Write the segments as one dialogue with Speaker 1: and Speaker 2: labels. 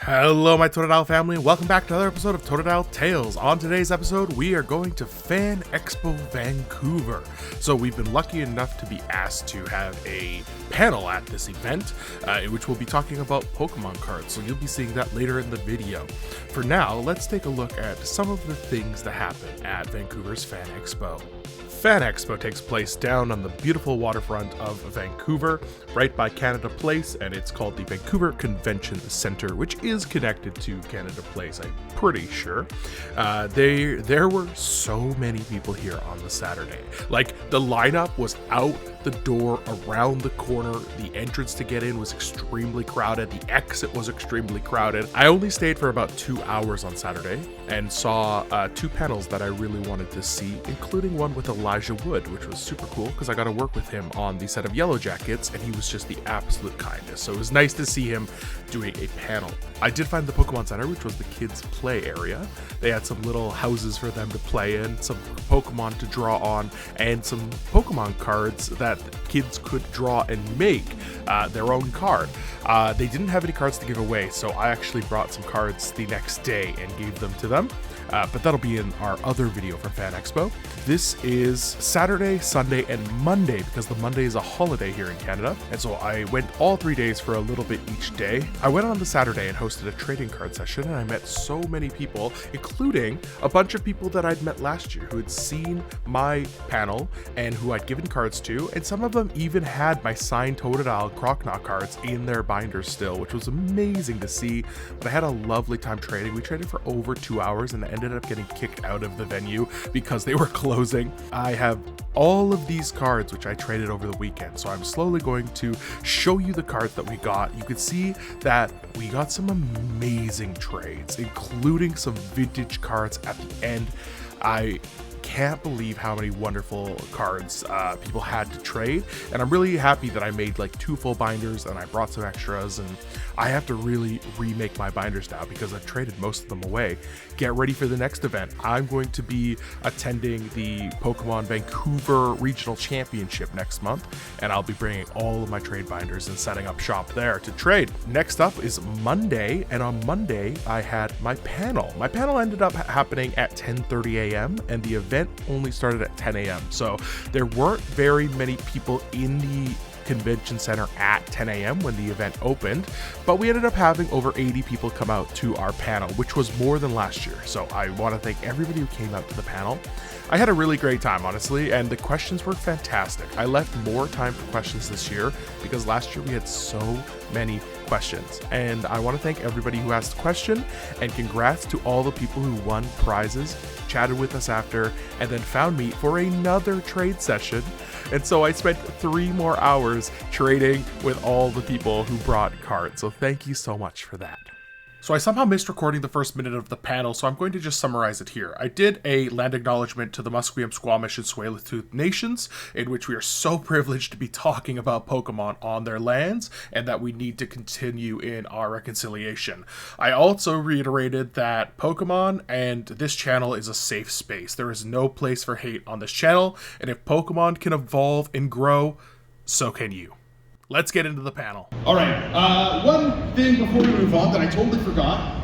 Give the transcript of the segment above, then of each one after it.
Speaker 1: Hello my Totodile family, welcome back to another episode of Totodile Tales. On today's episode, we are going to Fan Expo Vancouver. So we've been lucky enough to be asked to have a panel at this event, in which we'll be talking about Pokemon cards, so you'll be seeing that later in the video. For now, let's take a look at some of the things that happen at Vancouver's Fan Expo. Fan Expo takes place down on the beautiful waterfront of Vancouver, right by Canada Place, and it's called the Vancouver Convention Center, which is connected to Canada Place, I'm pretty sure. There were so many people here on the Saturday. Like, the lineup was out the door, around the corner. The entrance to get in was extremely crowded. The exit was extremely crowded. I only stayed for about 2 hours on Saturday and saw two panels that I really wanted to see, including one with Elijah Wood, which was super cool because I got to work with him on the set of Yellow Jackets, and he was just the absolute kindest. So it was nice to see him doing a panel. I did find the Pokemon Center, which was the kids' play area. They had some little houses for them to play in, some Pokemon to draw on, and some Pokemon cards that kids could draw and make their own card. They didn't have any cards to give away, so I actually brought some cards the next day and gave them to them. But that'll be in our other video for Fan Expo. This is Saturday, Sunday, and Monday, because the Monday is a holiday here in Canada, and so I went all 3 days for a little bit each day. I went on the Saturday and hosted a trading card session, and I met so many people, including a bunch of people that I'd met last year who had seen my panel and who I'd given cards to, and some of them even had my signed Totodile Croconaw cards in their binders still, which was amazing to see. But I had a lovely time trading. We traded for over 2 hours, and I ended up getting kicked out of the venue because they were closing. I have all of these cards which I traded over the weekend, so I'm slowly going to show you the cards that we got. You can see that we got some amazing trades, including some vintage cards at the end. I can't believe how many wonderful cards people had to trade, and I'm really happy that I made like 2 full binders and I brought some extras, and I have to really remake my binders now because I've traded most of them away. Get ready for the next event. I'm going to be attending the Pokemon Vancouver Regional Championship next month, and I'll be bringing all of my trade binders and setting up shop there to trade. Next up is Monday, and on Monday I had my panel. My panel ended up happening at 10:30 a.m. and the event only started at 10 a.m. So there weren't very many people in the convention center at 10 a.m. when the event opened, but we ended up having over 80 people come out to our panel, which was more than last year. So I want to thank everybody who came out to the panel. I had a really great time, honestly, and the questions were fantastic. I left more time for questions this year because last year we had so many questions, and I want to thank everybody who asked a question, and congrats to all the people who won prizes, chatted with us after, and then found me for another trade session. And so I spent 3 more hours trading with all the people who brought cards, so thank you so much for that. So I somehow missed recording the first minute of the panel, so I'm going to just summarize it here. I did a land acknowledgement to the Musqueam, Squamish, and Tsleil-Waututh nations, in which we are so privileged to be talking about Pokemon on their lands, and that we need to continue in our reconciliation. I also reiterated that Pokemon and this channel is a safe space. There is no place for hate on this channel, and if Pokemon can evolve and grow, so can you. Let's get into the panel.
Speaker 2: All right, one thing before we move on that I totally forgot.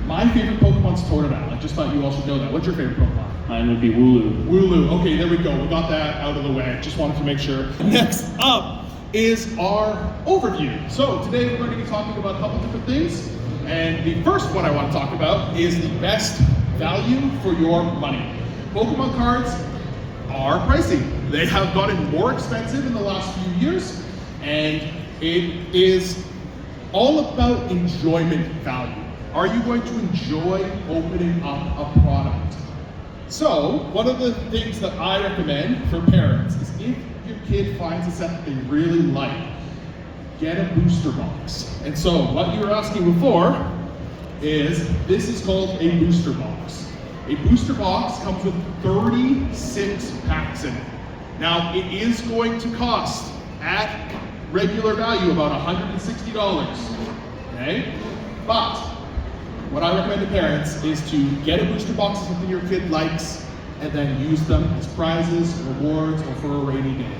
Speaker 2: My favorite Pokemon's Totodile. I just thought you all should know that. What's your favorite Pokemon?
Speaker 3: Mine would be Wooloo.
Speaker 2: Wooloo. Okay, there we go. We got that out of the way. Just wanted to make sure. Next up is our overview. So today we're going to be talking about a couple different things. And the first one I want to talk about is the best value for your money. Pokemon cards are pricey. They have gotten more expensive in the last few years. And it is all about enjoyment value. Are you going to enjoy opening up a product? So one of the things that I recommend for parents is if your kid finds a set that they really like, get a booster box. And so what you were asking before is, this is called a booster box. A booster box comes with 36 packs in it. Now it is going to cost at regular value about $160, okay? But what I recommend to parents is to get a booster box of something your kid likes and then use them as prizes, rewards, or for a rainy day.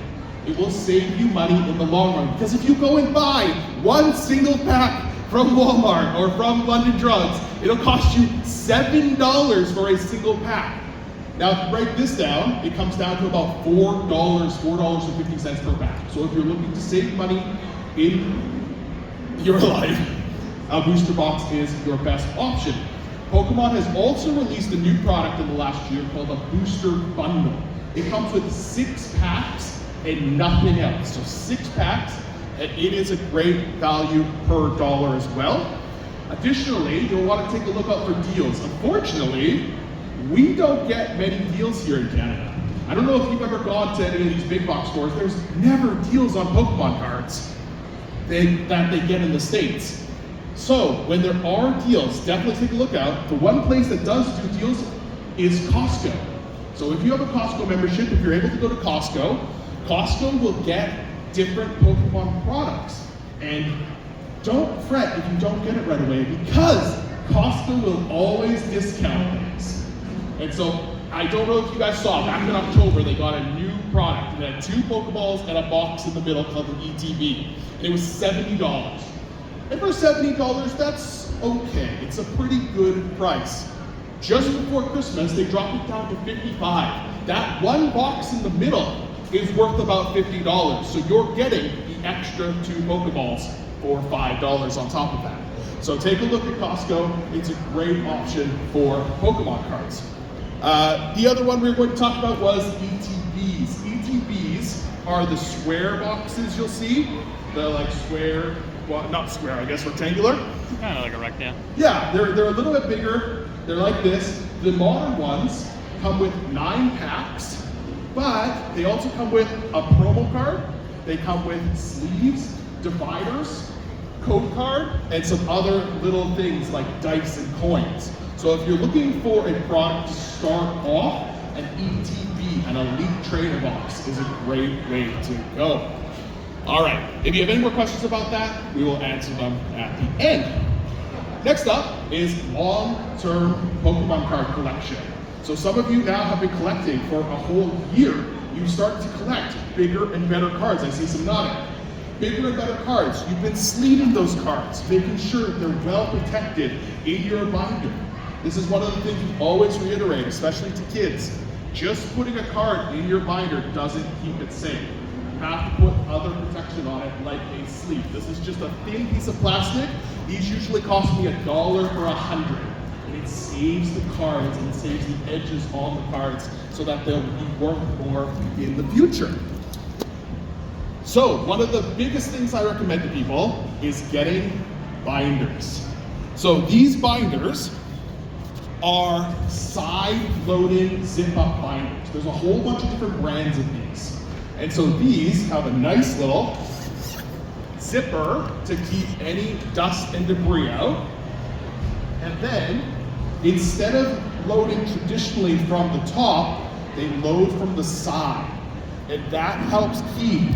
Speaker 2: It will save you money in the long run, because if you go and buy one single pack from Walmart or from London Drugs, it'll cost you $7 for a single pack. Now, if you break this down, it comes down to about $4, $4.50 per pack. So if you're looking to save money in your life, a booster box is your best option. Pokemon has also released a new product in the last year called a booster bundle. It comes with 6 packs and nothing else. So 6 packs, and it is a great value per dollar as well. Additionally, you'll want to take a look out for deals. Unfortunately, we don't get many deals here in Canada. I don't know if you've ever gone to any of these big box stores, there's never deals on Pokemon cards that they get in the States. So when there are deals, definitely take a look out. The one place that does do deals is Costco. So if you have a Costco membership, if you're able to go to Costco, Costco will get different Pokemon products. And don't fret if you don't get it right away, because Costco will always discount things. And so I don't know if you guys saw, back in October, they got a new product. It had 2 Pokeballs and a box in the middle called an ETB. And it was $70. And for $70, that's okay. It's a pretty good price. Just before Christmas, they dropped it down to $55. That one box in the middle is worth about $50. So you're getting the extra 2 Pokeballs for $5 on top of that. So take a look at Costco. It's a great option for Pokemon cards. The other one we were going to talk about was ETBs. ETBs are the square boxes you'll see. They're like square, well, not square, I guess rectangular.
Speaker 3: Kind of like a rectangle.
Speaker 2: Yeah, they're a little bit bigger. They're like this. The modern ones come with 9 packs, but they also come with a promo card. They come with sleeves, dividers, code card, and some other little things like dice and coins. So if you're looking for a product to start off, an ETB, an Elite Trainer Box, is a great way to go. All right, if you have any more questions about that, we will answer them at the end. Next up is long-term Pokemon card collection. So some of you now have been collecting for a whole year. You start to collect bigger and better cards. I see some nodding. Bigger and better cards. You've been sleeving those cards, making sure they're well protected in your binder. This is one of the things we always reiterate, especially to kids. Just putting a card in your binder doesn't keep it safe. You have to put other protection on it, like a sleeve. This is just a thin piece of plastic. These usually cost me $1 for 100. And it saves the cards and saves the edges on the cards so that they'll be worth more in the future. So one of the biggest things I recommend to people is getting binders. So these binders are side-loading zip-up binders. There's a whole bunch of different brands of these. And so these have a nice little zipper to keep any dust and debris out. And then, instead of loading traditionally from the top, they load from the side. And that helps keep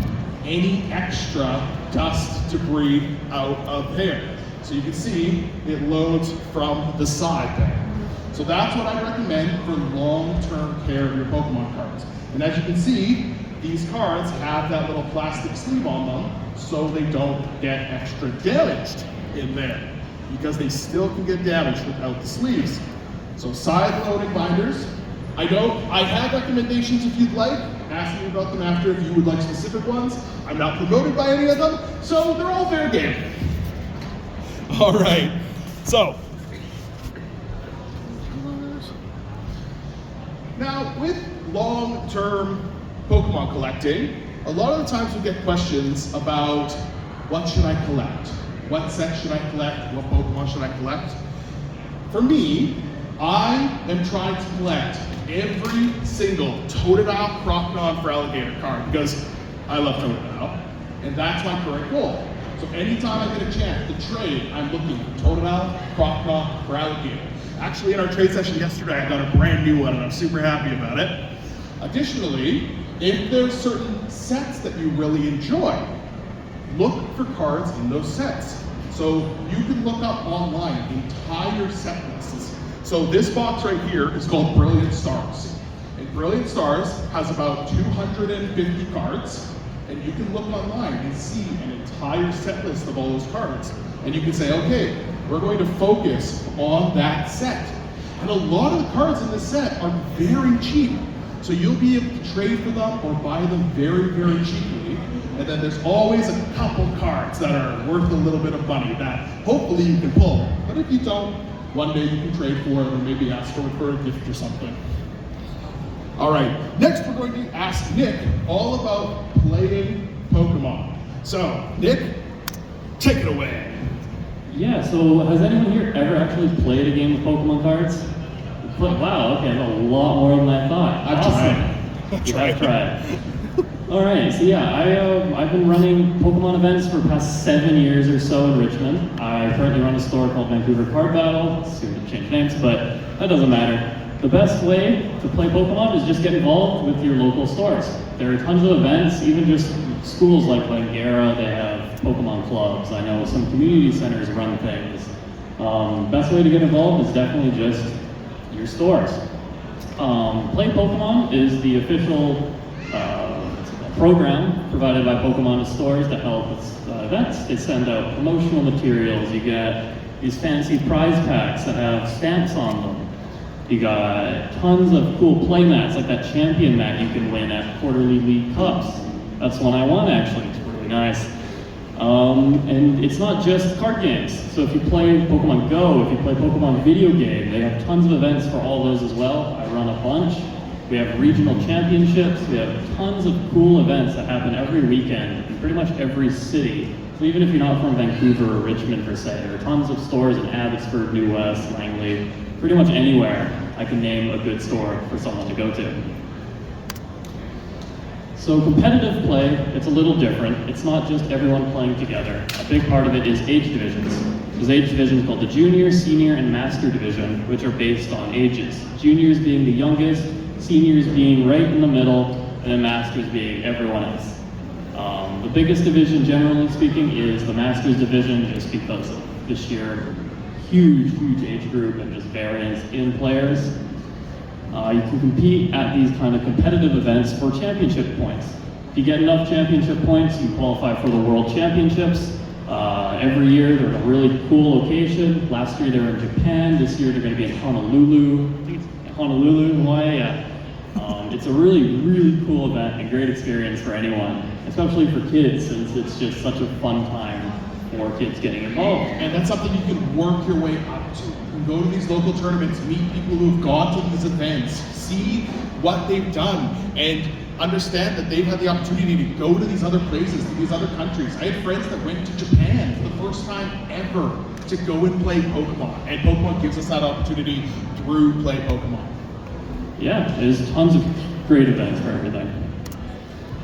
Speaker 2: any extra dust, debris out of there. So you can see it loads from the side there. So that's what I recommend for long-term care of your Pokemon cards. And as you can see, these cards have that little plastic sleeve on them so they don't get extra damaged in there, because they still can get damaged without the sleeves. So side-loading binders. I have recommendations if you'd like. Ask me about them after if you would like specific ones. I'm not promoted by any of them, so they're all fair game. All right, so. Now, with long-term Pokemon collecting, a lot of the times we get questions about what should I collect? What set should I collect? What Pokemon should I collect? For me, I am trying to collect every single Totodile, Crocodile for Alligator card because I love Totodile, and that's my current goal. So anytime I get a chance to trade, I'm looking for Totodile, Crocodile for Alligator. Actually, in our trade session yesterday, I got a brand new one, and I'm super happy about it. Additionally, if there's certain sets that you really enjoy, look for cards in those sets. So you can look up online entire set lists. So this box right here is called Brilliant Stars. And Brilliant Stars has about 250 cards, and you can look online and see an entire set list of all those cards. And you can say, okay, we're going to focus on that set. And a lot of the cards in this set are very cheap. So you'll be able to trade for them or buy them very, very cheaply. And then there's always a couple cards that are worth a little bit of money that hopefully you can pull. But if you don't, one day you can trade for it or maybe ask for a gift or something. All right, next we're going to ask Nick all about playing Pokemon. So, Nick, take it away.
Speaker 3: Yeah, so has anyone here ever actually played a game of Pokemon cards? Wow, okay, that's a lot more than I thought.
Speaker 2: I've
Speaker 3: tried. All right, so yeah, I've been running Pokemon events for the past 7 years or so in Richmond. I currently run a store called Vancouver Card Battle, soon to change names, but that doesn't matter. The best way to play Pokemon is just get involved with your local stores. There are tons of events, even just schools like Langara, they have Pokemon clubs. I know some community centers run things. Best way to get involved is definitely just your stores. Play Pokemon is the official program provided by Pokemon to stores to help with events. They send out promotional materials. You get these fancy prize packs that have stamps on them. You got tons of cool play mats, like that champion mat you can win at quarterly league cups. That's one I won actually, it's really nice. And it's not just card games. So if you play Pokemon Go, if you play Pokemon video game, they have tons of events for all those as well. I run a bunch. We have regional championships. We have tons of cool events that happen every weekend in pretty much every city. So even if you're not from Vancouver or Richmond per se, there are tons of stores in Abbotsford, New West, Langley, pretty much anywhere I can name a good store for someone to go to. So competitive play, it's a little different. It's not just everyone playing together. A big part of it is age divisions. There's age divisions called the Junior, Senior, and Master Division, which are based on ages. Juniors being the youngest, Seniors being right in the middle, and then Masters being everyone else. The biggest division, generally speaking, is the Masters Division, just because of the sheer huge age group and just variance in players. You can compete at these kind of competitive events for championship points. If you get enough championship points, you qualify for the World Championships. Every year they're in a really cool location. Last year they were in Japan. This year they're going to be in Honolulu. I think it's Honolulu, Hawaii. Yeah. It's a really cool event and great experience for anyone, especially for kids, since it's just such a fun time for kids getting involved.
Speaker 2: And that's something you can work your way up to. You can go to these local tournaments, meet people who've gone to these events, see what they've done, and understand that they've had the opportunity to go to these other places, to these other countries. I had friends that went to Japan for the first time ever to go and play Pokemon, and Pokemon gives us that opportunity through Play Pokemon.
Speaker 3: Yeah, there's tons of great events for everything.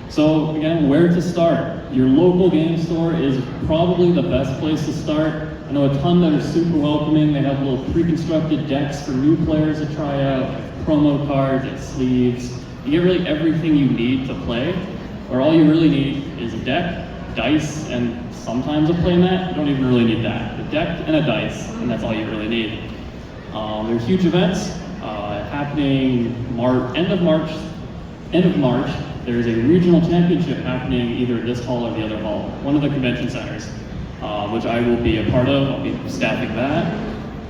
Speaker 3: So again, where to start? Your local game store is probably the best place to start. I know a ton that are super welcoming. They have little pre-constructed decks for new players to try out, promo cards and sleeves. You get really everything you need to play, or all you really need is a deck, dice, and sometimes a playmat. You don't even really need that. A deck and a dice, and that's all you really need. There are huge events happening end of March. There's a regional championship happening either this hall or the other hall, one of the convention centers, which I will be a part of. I'll be staffing that.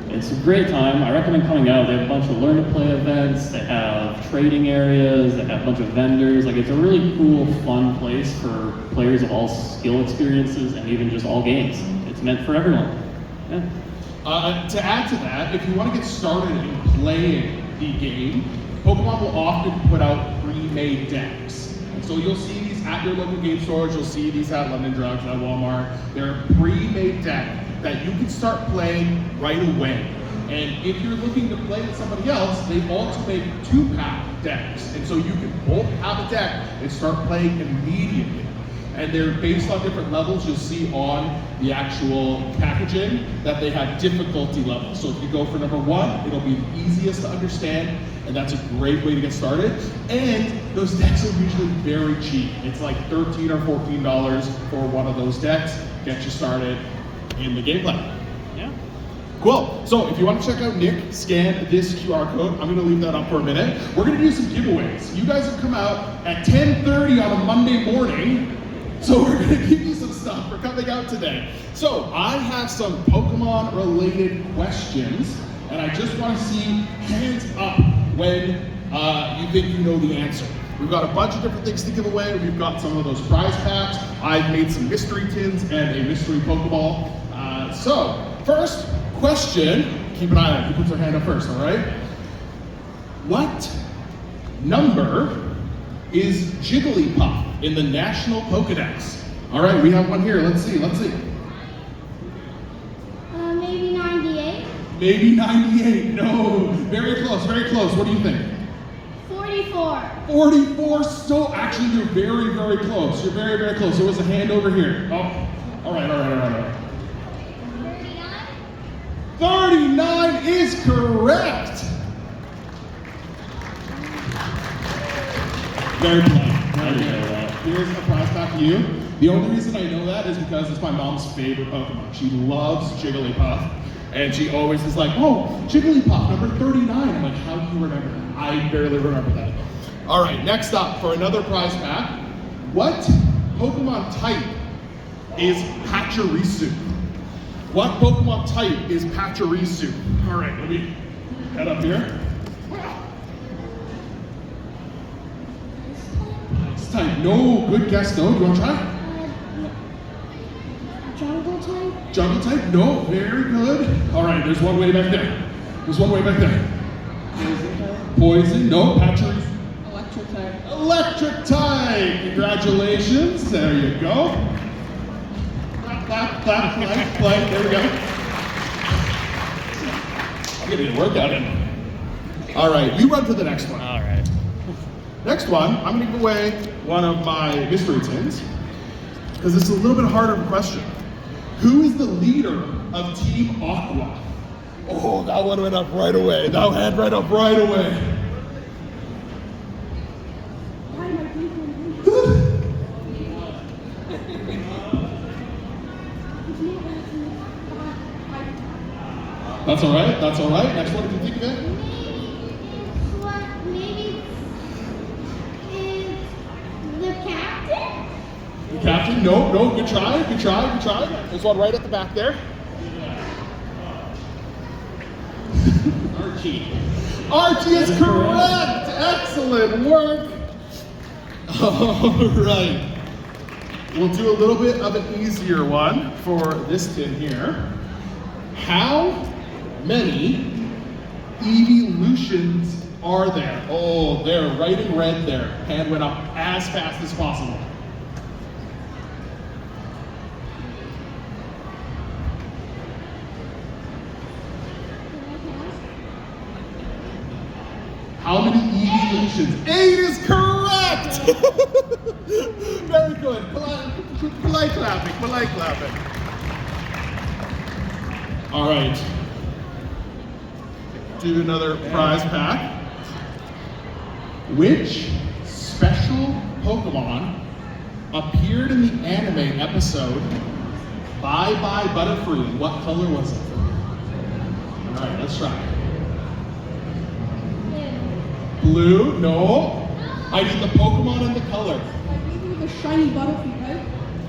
Speaker 3: It's a great time. I recommend coming out. They have a bunch of learn to play events. They have trading areas. They have a bunch of vendors. Like, it's a really cool, fun place for players of all skill experiences and even just all games. It's meant for everyone. Yeah.
Speaker 2: To add to that, if you want to get started in playing the game, Pokemon will often put out pre-made decks. So you'll see these at your local game stores, you'll see these at London Drugs, at Walmart. They're a pre-made deck that you can start playing right away. And if you're looking to play with somebody else, they also make 2-pack decks. And so you can both have a deck and start playing immediately. And they're based on different levels. You'll see on the actual packaging that they have difficulty levels. So if you go for number 1, it'll be the easiest to understand, and that's a great way to get started. And those decks are usually very cheap. It's like $13 or $14 for one of those decks. Get you started in the gameplay.
Speaker 3: Yeah.
Speaker 2: Cool. So if you want to check out Nick, scan this QR code. I'm going to leave that up for a minute. We're going to do some giveaways. You guys have come out at 10:30 on a Monday morning. So we're going to give you some stuff for coming out today. So I have some Pokemon related questions, and I just want to see hands up when you think you know the answer. We've got a bunch of different things to give away. We've got some of those prize packs. I've made some mystery tins and a mystery Pokeball. So first question, keep an eye on it. Who puts their hand up first, all right? What number is Jigglypuff in the National Pokedex? All right, we have one here. Let's see.
Speaker 4: Maybe 98?
Speaker 2: Maybe 98. No, very close, very close. What do you think?
Speaker 4: 44.
Speaker 2: 44. So actually, you're very, very close. You're very, very close. There was a hand over here. Oh, all right.
Speaker 4: 39?
Speaker 2: 39 is correct. Very polite. Here's a prize pack for you. The only reason I know that is because it's my mom's favorite Pokemon. She loves Jigglypuff. And she always is like, oh, Jigglypuff, number 39. I'm like, how do you remember that? I barely remember that. All right, next up for another prize pack. What Pokemon type is Pachirisu? What Pokemon type is Pachirisu? All right, let me head up here. Type. No, good guess though. Do you want to try?
Speaker 4: Jungle type?
Speaker 2: Jungle type? No, very good. All right, there's one way back there. Poison? No, Patrick.
Speaker 5: Electric type.
Speaker 2: Electric type. Congratulations. There you go. Clap. There we go. I'm getting a workout in. All right, you run to the next one.
Speaker 3: All right.
Speaker 2: Next one, I'm gonna give away one of my mystery tins, because it's a little bit harder of a question. Who is the leader of Team Aqua? Oh, that one went up right away. That hand right up right away. That's all right. Next one, if you think of it. Captain? No, good try. There's one right at the back there. Archie is correct! Excellent work! All right. We'll do a little bit of an easier one for this tin here. How many evolutions are there? Oh, they're right in red there. Hand went up as fast as possible. How many evolutions? 8 is correct! Very good. Polite clapping. All right. Do another prize pack. Which special Pokemon appeared in the anime episode Bye Bye Butterfree? What color was it? All right, let's try. Blue? No. I need the Pokemon and the color.
Speaker 5: Maybe the shiny Butterfree, right?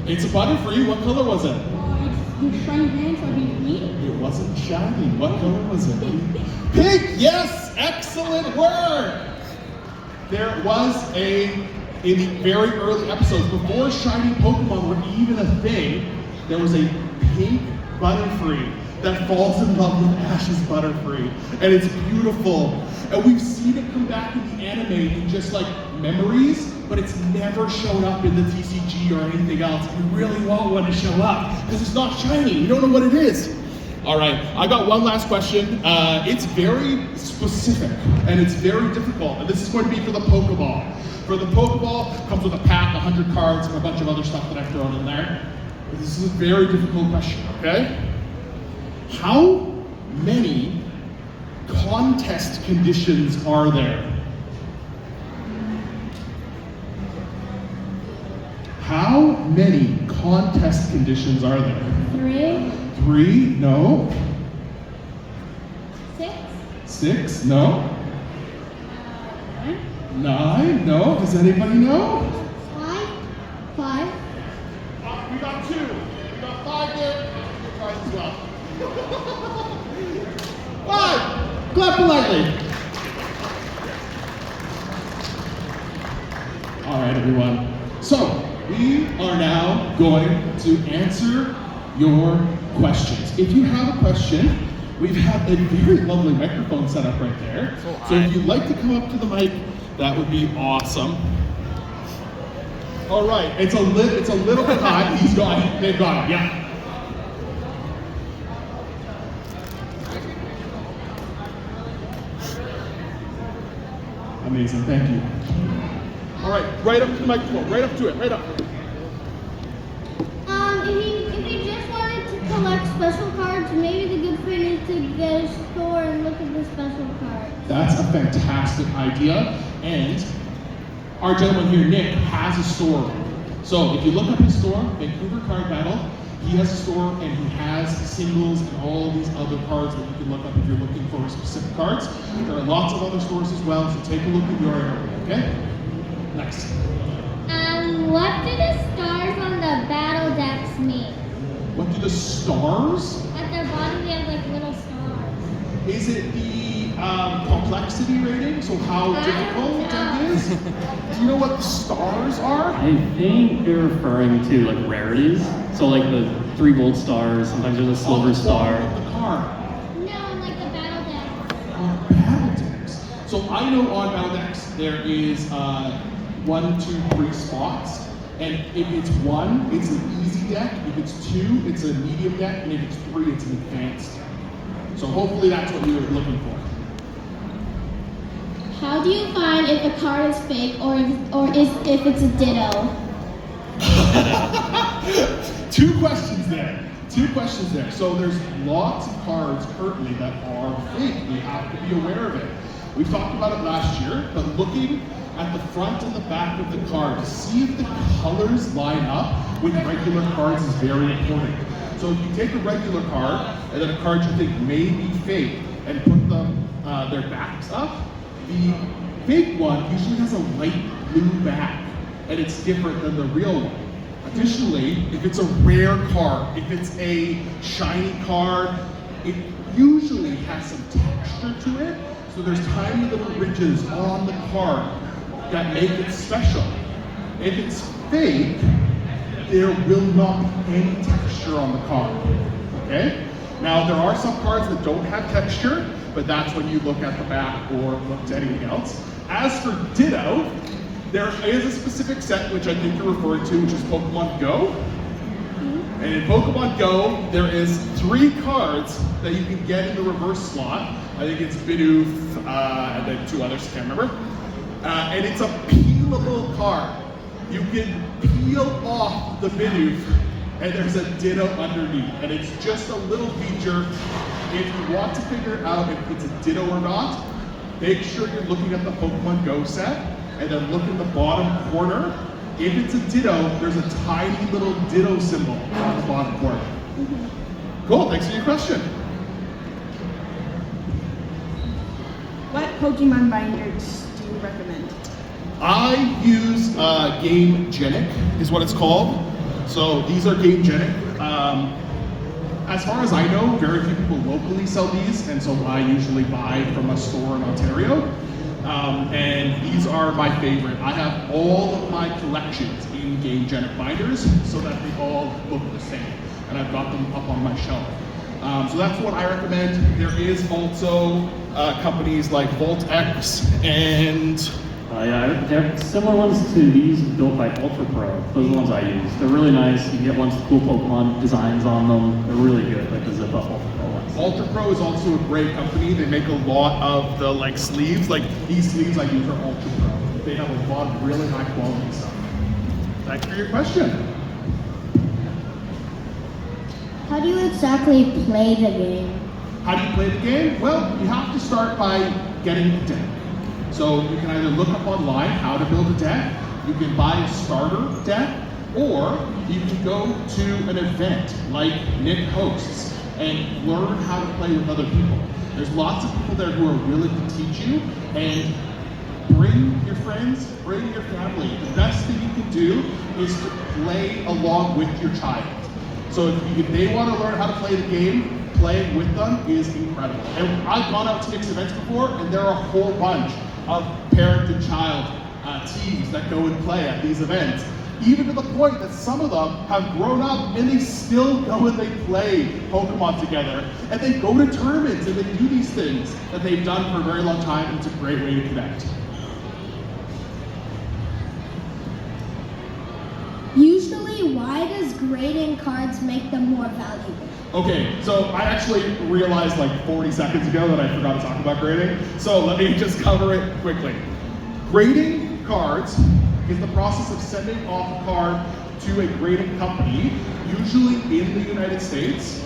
Speaker 2: It's a Butterfree. What color was it?
Speaker 5: It's the shiny hand, so I mean green.
Speaker 2: It wasn't shiny. What color was it? Pink! Yes! Excellent work! There was in the very early episodes, before shiny Pokemon were even a thing, there was a pink Butterfree that falls in love with Ash's Butterfree. And it's beautiful. And we've seen it come back in the anime in just like memories, but it's never shown up in the TCG or anything else. We really want one to show up because it's not shiny. We don't know what it is. All right, I got one last question. It's very specific and it's very difficult. And this is going to be for the Pokeball. For the Pokeball, it comes with a pack, 100 cards, and a bunch of other stuff that I've thrown in there. But this is a very difficult question, okay? How many contest conditions are there? How many contest conditions are there?
Speaker 4: 3.
Speaker 2: 3? No.
Speaker 4: 6.
Speaker 2: 6? No.
Speaker 4: 9.
Speaker 2: 9? No. Does anybody know?
Speaker 4: 5. 5.
Speaker 2: We got 2. up politely. All right, everyone. So we are now going to answer your questions. If you have a question, we have a very lovely microphone set up right there. So if you'd like to come up to the mic, that would be awesome. All right, it's a little bit hot. He's got it. They've got it. Yeah. Amazing. Thank you. All right, right up to the microphone. Right up to it. Right up.
Speaker 4: If you just wanted to collect special cards, maybe the good thing is to get a store and look at the special cards.
Speaker 2: That's a fantastic idea. And our gentleman here, Nick, has a store. So if you look up his store, Vancouver Card Battle, he has a store and he has singles and all these other cards that you can look up if you're looking for specific cards. There are lots of other stores as well, so take a look in your area, okay? Next.
Speaker 4: What do the stars on the battle decks mean?
Speaker 2: What do the stars?
Speaker 4: At their bottom, they have like little stars.
Speaker 2: Is it the complexity rating? So how difficult it is? Do you know what the stars are?
Speaker 3: I think you're referring to like rarities. So like the 3 gold stars, sometimes there's a silver star.
Speaker 2: The card.
Speaker 4: No, like the battle decks.
Speaker 2: On battle decks. So I know on battle decks there is 1, 2, 3 spots. And if it's 1, it's an easy deck. If it's 2, it's a medium deck. And if it's 3, it's an advanced deck. So hopefully that's what you were looking for.
Speaker 4: How do you find if a card is fake or if it's a ditto?
Speaker 2: Two questions there. So there's lots of cards currently that are fake. We have to be aware of it. We talked about it last year, but looking at the front and the back of the card to see if the colors line up with regular cards is very important. So if you take a regular card and then a card you think may be fake and put them their backs up, the fake one usually has a light blue back and it's different than the real one. Additionally, if it's a rare card, if it's a shiny card, it usually has some texture to it. So there's tiny little ridges on the card that make it special. If it's fake, there will not be any texture on the card, okay? Now, there are some cards that don't have texture, but that's when you look at the back or look to anything else. As for Ditto, there is a specific set which I think you're referring to, which is Pokemon Go. And in Pokemon Go, there is 3 cards that you can get in the reverse slot. I think it's Bidoof, and then 2 others, I can't remember. And it's a peelable card. You can peel off the Bidoof, and there's a Ditto underneath. And it's just a little feature. If you want to figure out if it's a Ditto or not, make sure you're looking at the Pokemon Go set, and then look in the bottom corner. If it's a Ditto, there's a tiny little Ditto symbol on the bottom corner. Cool, thanks for your question.
Speaker 5: What Pokemon binders do you recommend?
Speaker 2: I use Gamegenic, is what it's called. So these are Gamegenic. As far as I know, very few people locally sell these, and so I usually buy from a store in Ontario. And these are my favorite. I have all of my collections in Gamegenic binders so that they all look the same. And I've got them up on my shelf. So that's what I recommend. There is also companies like VaultX and
Speaker 3: Yeah, they're similar ones to these built by Ultra Pro. Those are the ones I use. They're really nice. You can get ones with cool Pokemon designs on them. They're really good, like the Zip Up Ultra Pro ones.
Speaker 2: Ultra Pro is also a great company. They make a lot of the sleeves. Like these sleeves I use are Ultra Pro. They have a lot of really high quality stuff. Thanks for your question.
Speaker 4: How do you exactly play the game?
Speaker 2: How do you play the game? Well, you have to start by getting a deck. So you can either look up online how to build a deck, you can buy a starter deck, or you can go to an event like Nick hosts and learn how to play with other people. There's lots of people there who are willing to teach you, and bring your friends, bring your family. The best thing you can do is to play along with your child. So if they want to learn how to play the game, playing with them is incredible. And I've gone out to mixed events before, and there are a whole bunch of parent and child teams that go and play at these events. Even to the point that some of them have grown up and they still go and they play Pokemon together. And they go to tournaments and they do these things that they've done for a very long time, and it's a great way to connect.
Speaker 4: Usually, why does grading cards make them more valuable?
Speaker 2: Okay, so I actually realized like 40 seconds ago that I forgot to talk about grading. So let me just cover it quickly. Grading cards is the process of sending off a card to a grading company, usually in the United States,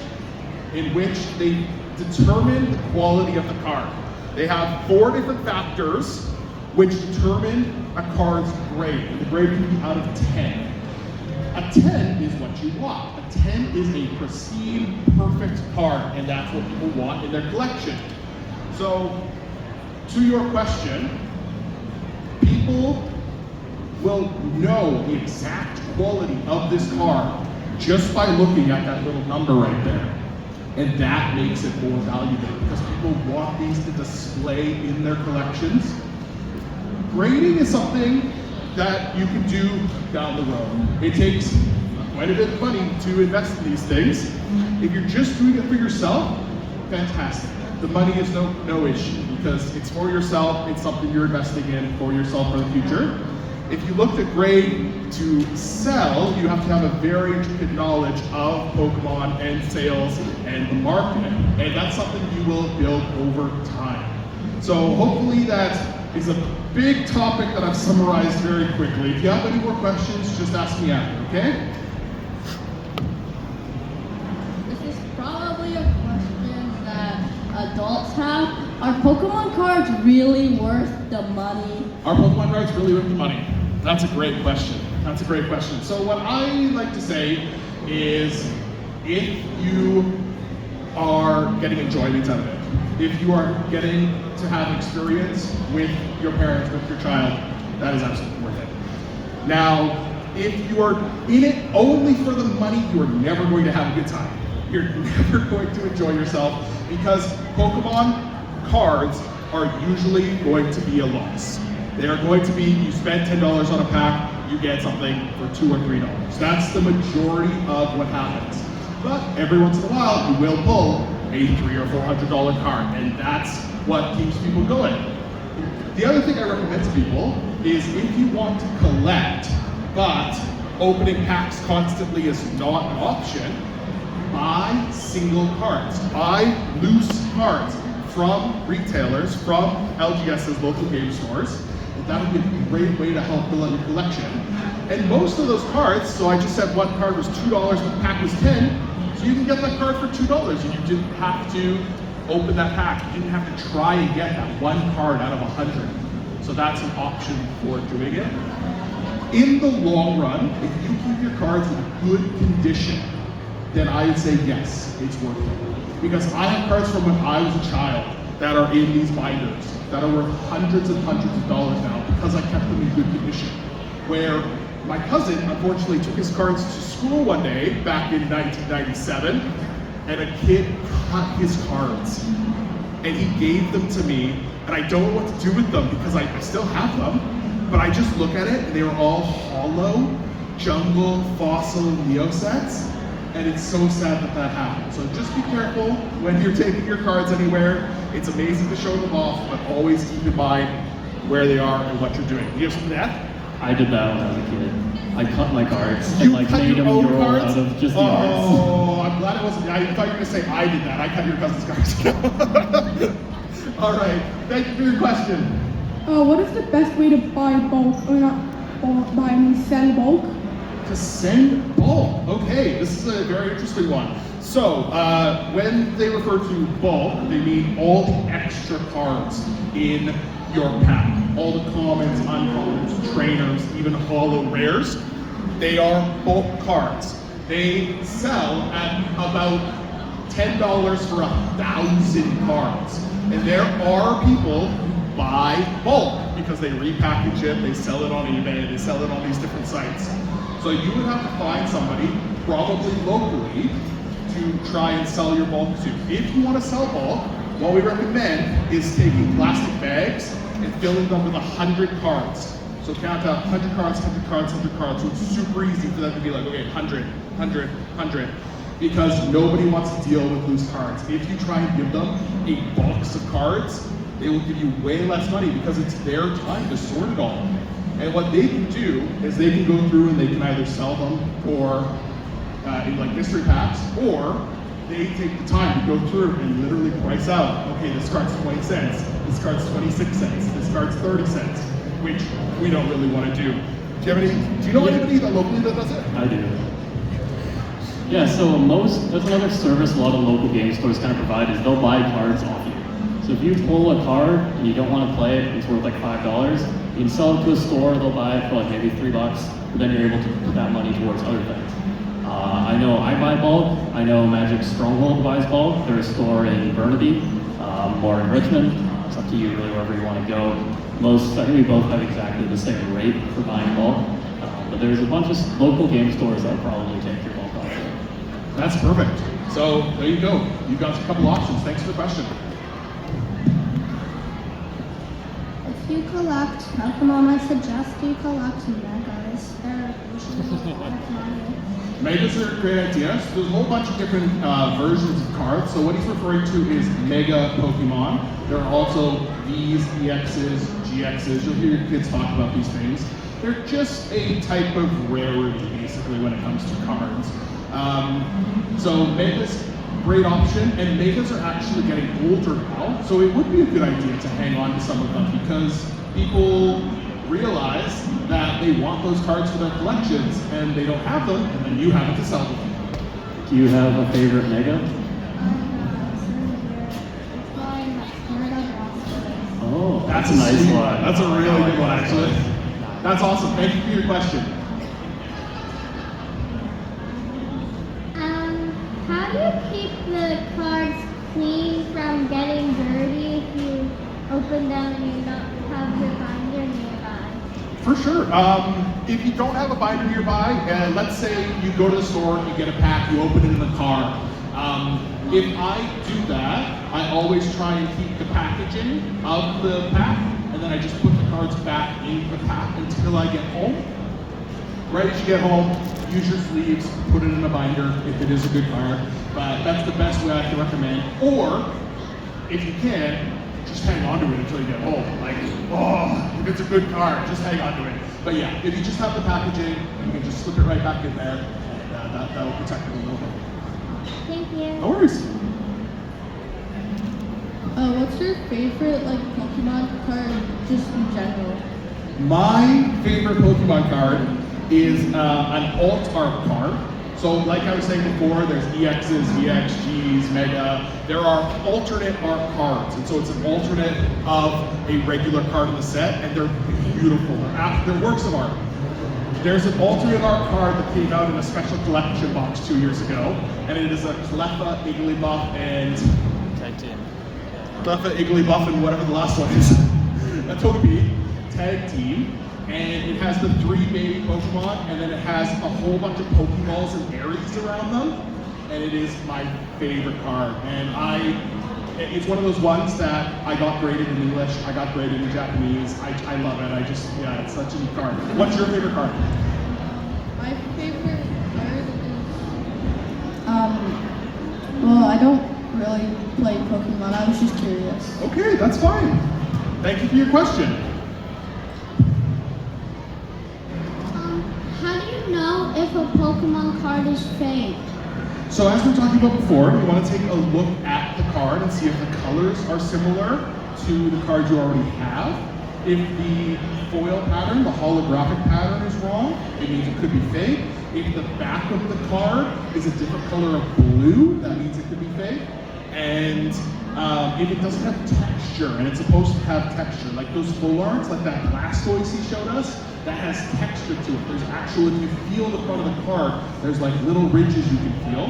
Speaker 2: in which they determine the quality of the card. They have 4 different factors which determine a card's grade. And the grade can be out of 10. A 10 is what you want. A 10 is a pristine, perfect card, and that's what people want in their collection. So, to your question, people will know the exact quality of this card just by looking at that little number right there. And that makes it more valuable because people want these to display in their collections. Grading is something that you can do down the road. It takes quite a bit of money to invest in these things. If you're just doing it for yourself, fantastic. The money is no issue because it's for yourself, it's something you're investing in for yourself for the future. If you look to grade to sell, you have to have a very intricate knowledge of Pokemon and sales and the market. And that's something you will build over time. So hopefully that is a big topic that I've summarized very quickly. If you have any more questions, just ask me after, okay?
Speaker 6: This is probably a question that adults have. Are Pokemon cards really worth the money?
Speaker 2: Are Pokemon cards really worth the money? That's a great question. That's a great question. So what I like to say is if you are getting enjoyment out of it, if you are getting to have experience with your parents, with your child, that is absolutely worth it. Now, if you are in it only for the money, you are never going to have a good time. You're never going to enjoy yourself because Pokemon cards are usually going to be a loss. They are going to be, you spend $10 on a pack, you get something for $2 or $3. That's the majority of what happens. But every once in a while, you will pull a $300 or $400 card, and that's what keeps people going. The other thing I recommend to people is if you want to collect, but opening packs constantly is not an option, buy single cards. Buy loose cards from retailers, from LGS's local game stores. That would be a great way to help build out your collection. And most of those cards, so I just said one card was $2, the pack was 10, so you can get that card for $2 and you didn't have to open that pack. You didn't have to try and get that one card out of 100. So that's an option for doing it. In the long run, if you keep your cards in good condition, then I would say yes, it's worth it. Because I have cards from when I was a child that are in these binders that are worth hundreds and hundreds of dollars now because I kept them in good condition. Where my cousin unfortunately took his cards to school one day back in 1997 and a kid cut his cards and he gave them to me and I don't know what to do with them because I still have them, but I just look at it and they were all hollow, jungle, fossil, Neo sets. And it's so sad that that happened. So just be careful when you're taking your cards anywhere. It's amazing to show them off, but always keep in mind where they are and what you're doing. You have something to add?
Speaker 3: I did that when I was a kid. I cut my cards
Speaker 2: You
Speaker 3: and like
Speaker 2: cut
Speaker 3: made
Speaker 2: your
Speaker 3: them
Speaker 2: own
Speaker 3: euro
Speaker 2: cards?
Speaker 3: out of just the
Speaker 2: Oh, I'm glad it wasn't. I thought you were gonna say I did that. I cut your cousin's cards. All right, thank you for your question.
Speaker 5: What is the best way to buy bulk, or not bulk, buy, I mean sell bulk?
Speaker 2: To send bulk. Okay, this is a very interesting one. So, when they refer to bulk, they mean all the extra cards in your pack. All the commons, uncommons, trainers, even holo rares. They are bulk cards. They sell at about $10 for 1,000 cards. And there are people who buy bulk because they repackage it, they sell it on eBay, they sell it on these different sites. So you would have to find somebody, probably locally, to to try and sell your bulk to. If you want to sell bulk, what we recommend is taking plastic bags and filling them with 100 cards. So count out 100 cards, 100 cards, 100 cards. So it's super easy for them to be like, okay, 100, 100, 100. Because nobody wants to deal with loose cards. If you try and give them a box of cards, they will give you way less money because it's their time to sort it all. And what they can do is they can go through and they can either sell them for in like mystery packs, or they take the time to go through and literally price out, okay, this card's 20 cents, this card's 26 cents, this card's 30 cents, which we don't really want to do. Do you know anybody that locally that does it?
Speaker 3: I do. Yeah, so that's another service a lot of local game stores kind of provide is they'll buy cards off you. So if you pull a card and you don't want to play it, it's worth like $5, you can sell it to a store, they'll buy it for like maybe $3, but then you're able to put that money towards other things. I know I buy bulk, I know Magic Stronghold buys bulk, there's a store in Burnaby, or in Richmond, it's up to you really wherever you want to go. I think we both have exactly the same rate for buying bulk, but there's a bunch of local game stores that probably take your bulk off there.
Speaker 2: That's perfect. So there you go. You got a couple options. Thanks for the question.
Speaker 4: If you collect Pokemon, I suggest you collect Megas. They're usually a lot of money.
Speaker 2: Megas are a great idea. So there's a whole bunch of different versions of cards. So what he's referring to is Mega Pokemon. There are also Vs, EXs, GXs. You'll hear your kids talk about these things. They're just a type of rarity, basically, when it comes to cards. So Megas, great option, and Megas are actually getting older now, so it would be a good idea to hang on to some of them because people realize that they want those cards for their collections and they don't have them, and then you have it to sell them.
Speaker 3: Do you have a favorite Mega? Oh, that's a nice
Speaker 2: sweet
Speaker 3: one.
Speaker 2: That's a really good one, actually. That's awesome. Thank you for your question.
Speaker 4: How do you keep the cards clean from getting dirty if you open them and you don't have your binder nearby?
Speaker 2: For sure. If you don't have a binder nearby, let's say you go to the store, you get a pack, you open it in the car. If I do that, I always try and keep the packaging of the pack, and then I just put the cards back in the pack until I get home. Right as you get home, use your sleeves, put it in a binder if it is a good card, but that's the best way I can recommend. Or, if you can, just hang on to it until you get home. Like, if it's a good card, just hang on to it. But yeah, if you just have the packaging, you can just slip it right back in there, and that'll protect it a little bit.
Speaker 4: Thank you.
Speaker 2: No worries.
Speaker 6: What's your favorite Pokemon card just in general?
Speaker 2: My favorite Pokemon card is an alt art card. So like I was saying before, there's EXs, EXGs, Mega. There are alternate art cards. And so it's an alternate of a regular card in the set, and they're beautiful. They're works of art. There's an alternate art card that came out in a special collection box 2 years ago, and it is a Cleffa, Igglybuff, and
Speaker 3: Tag team.
Speaker 2: Cleffa, Igglybuff, and whatever the last one is. A Togepi tag team. And it has the 3 baby Pokemon, and then it has a whole bunch of Pokeballs and berries around them. And it is my favorite card. And it's one of those ones that I got graded in English, I got graded in Japanese. I love it. It's such a neat card. What's your favorite card?
Speaker 6: My favorite card is, well, I don't really play Pokemon. I was just curious.
Speaker 2: Okay, that's fine. Thank you for your question.
Speaker 4: How do you know if a Pokemon card is fake?
Speaker 2: So as we were talking about before, you want to take a look at the card and see if the colors are similar to the card you already have. If the foil pattern, the holographic pattern is wrong, it means it could be fake. If the back of the card is a different color of blue, that means it could be fake. And if it doesn't have texture, and it's supposed to have texture, like those full arts, like that Blastoise he showed us, that has texture to it. There's actually, if you feel the front of the card, there's like little ridges you can feel.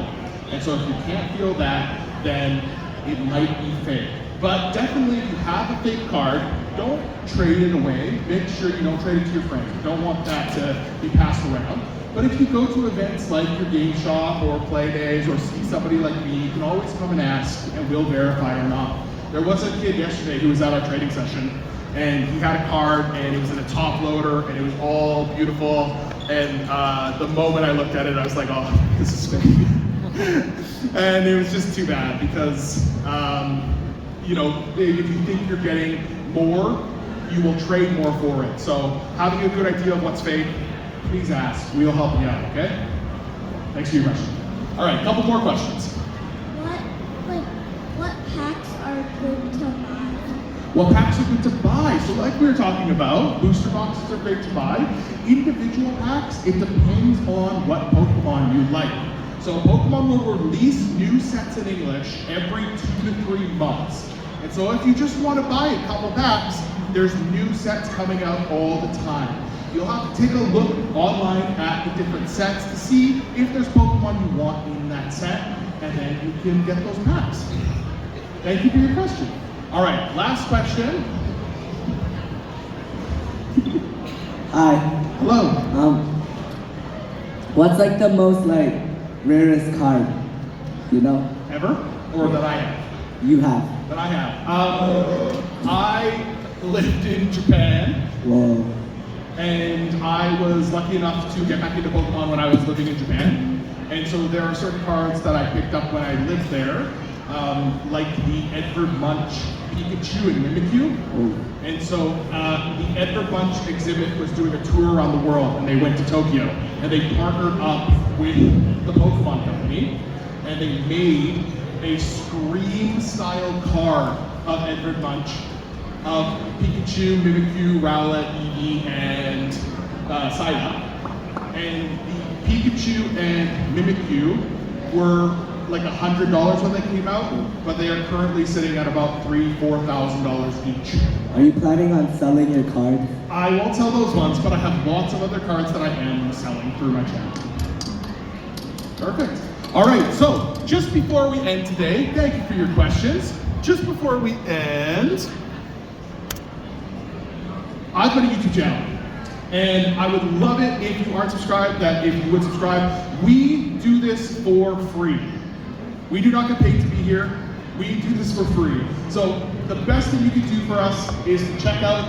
Speaker 2: And so if you can't feel that, then it might be fake. But definitely if you have a fake card, don't trade it away. Make sure you don't trade it to your friends. You don't want that to be passed around. But if you go to events like your game shop or play days or see somebody like me, you can always come and ask and we'll verify or not. There was a kid yesterday who was at our trading session and he had a card and it was in a top loader and it was all beautiful. And the moment I looked at it, I was like, oh, this is fake. And it was just too bad because, you know, if you think you're getting more, you will trade more for it. So having a good idea of what's fake, please ask. We'll help you out, okay? Thanks for your question. All right, a couple more questions.
Speaker 4: What packs are good to buy?
Speaker 2: What packs are good to buy? So like we were talking about, booster boxes are great to buy. Individual packs, it depends on what Pokemon you like. So Pokemon will release new sets in English every 2 to 3 months. And so if you just want to buy a couple packs, there's new sets coming out all the time. You'll have to take a look online at the different sets to see if there's Pokemon you want in that set, and then you can get those packs. Thank you for your question. All right, last question.
Speaker 7: Hi.
Speaker 2: Hello.
Speaker 7: What's like the most like rarest card, you know?
Speaker 2: Ever? Or that I have?
Speaker 7: You have.
Speaker 2: That I have. I lived in Japan.
Speaker 7: Whoa.
Speaker 2: And I was lucky enough to get back into Pokemon when I was living in Japan. And so there are certain cards that I picked up when I lived there, like the Edvard Munch Pikachu and Mimikyu.
Speaker 7: Ooh.
Speaker 2: And so the Edvard Munch exhibit was doing a tour around the world, and they went to Tokyo. And they partnered up with the Pokemon Company, and they made a Scream-style card of Edvard Munch, of Pikachu, Mimikyu, Rowlet, Eevee, and Psyduck. And the Pikachu and Mimikyu were like $100 when they came out, but they are currently sitting at about $3,000–$4,000 each.
Speaker 7: Are you planning on selling your cards?
Speaker 2: I won't sell those ones, but I have lots of other cards that I am selling through my channel. Perfect. All right, so just before we end today, thank you for your questions. Just before we end, I've got a YouTube channel, and I would love it if you aren't subscribed, that if you would subscribe. We do this for free. We do not get paid to be here. We do this for free. So the best thing you can do for us is to check out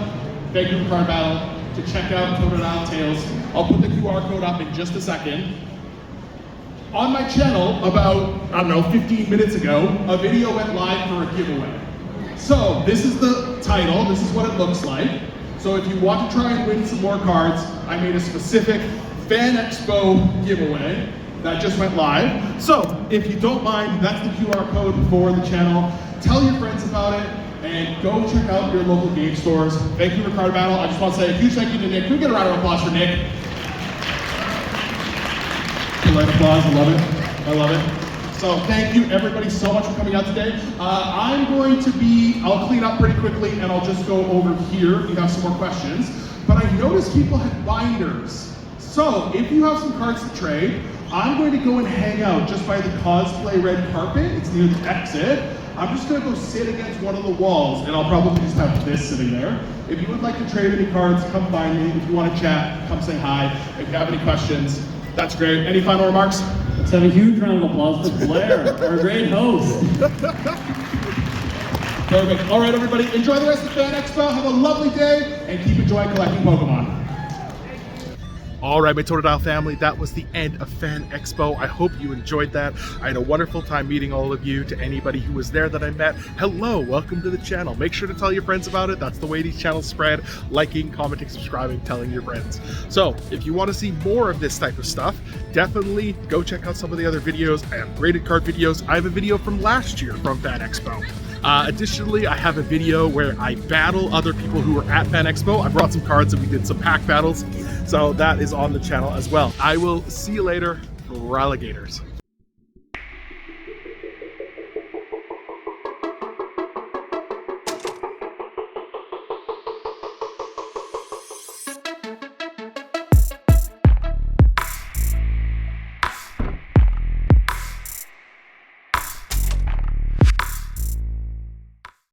Speaker 2: Vancouver Card Battle, to check out Totodile Tales. I'll put the QR code up in just a second. On my channel, about, I don't know, 15 minutes ago, a video went live for a giveaway. So this is the title, this is what it looks like. So if you want to try and win some more cards, I made a specific Fan Expo giveaway that just went live. So if you don't mind, that's the QR code for the channel. Tell your friends about it and go check out your local game stores. Vancouver Card Battle. I just want to say a huge thank you to Nick. Can we get a round of applause for Nick? Polite applause, I love it. I love it. So thank you everybody so much for coming out today. I'll clean up pretty quickly and I'll just go over here if you have some more questions. But I noticed people had binders. So if you have some cards to trade, I'm going to go and hang out just by the cosplay red carpet. It's near the exit. I'm just gonna go sit against one of the walls and I'll probably just have this sitting there. If you would like to trade any cards, come find me. If you want to chat, come say hi. If you have any questions, that's great. Any final remarks?
Speaker 3: Let's have a huge round of applause for Blair, our great host.
Speaker 2: Perfect. All right, everybody, enjoy the rest of Fan Expo. Have a lovely day and keep enjoying collecting Pokemon.
Speaker 1: All right, my Totodile family, that was the end of Fan Expo. I hope you enjoyed that. I had a wonderful time meeting all of you. To anybody who was there that I met, hello, welcome to the channel. Make sure to tell your friends about it. That's the way these channels spread. Liking, commenting, subscribing, telling your friends. So if you want to see more of this type of stuff, definitely go check out some of the other videos. I have graded card videos. I have a video from last year from Fan Expo. Additionally, I have a video where I battle other people who were at Fan Expo. I brought some cards and we did some pack battles. So that is on the channel as well. I will see you later, alligators.